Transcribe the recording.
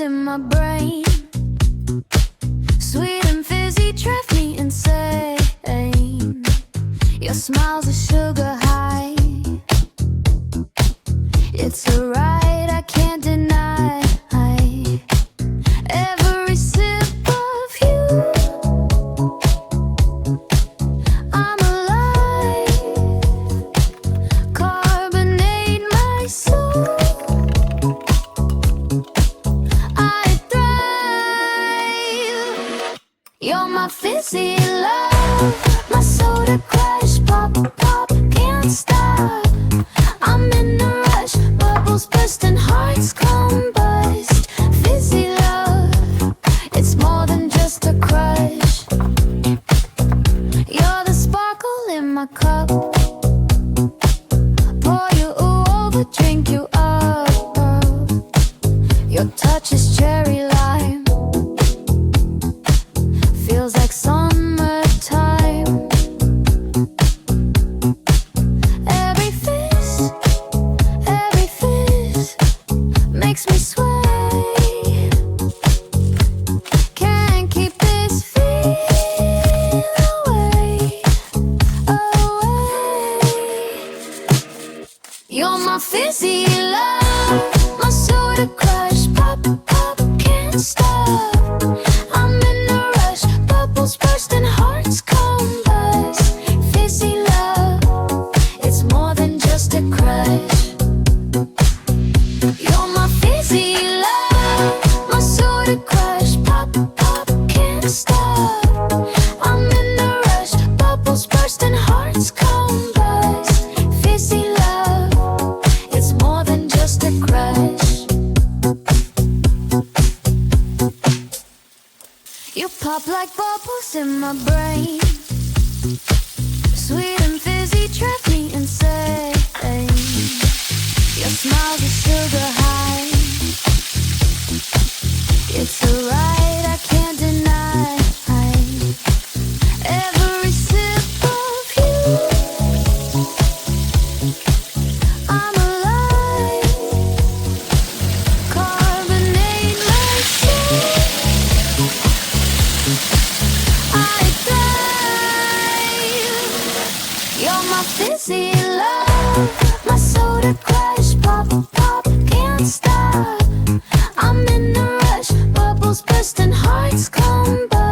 in my brain. Sweet and fizzy, drive me insane. Your smile's a sugar high. It's a ride I can't deny. Every sip of you, I'm alive. Carbonate my soul. I thrive. You're my fizzy love, my soda crush. Pop, pop, can't stop. I'm in a rush, bubbles burst and hearts combust. Fizzy love, it's more than just a crush. You're the sparkle in my cup. Pour you over, drink you up. Your touch is cherry lime. Feels like summertime. Every fizz makes me sway. Can't keep this feeling away. You're my fizzy love, my soda crush. Pop, pop, can't stop. I'm in a rush, bubbles burst and hearts combust. Fizzy love, it's more than just a crush. You're my fizzy love, my soda crush. Pop, pop, can't stop. I'm in a rush, bubbles burst and hearts combust. Fizzy love, it's more than just a crush. You pop like bubbles in my brain. Sweet and fizzy, drive me insane. Your smile's a sugar high. It's a ride I can't deny. Every sip of you, I'm alive. Carbonate my soul. I thrive. You're my fizzy love, my soda crush. Pop, pop, can't stop. I'm in a rush, bubbles burst and hearts combust.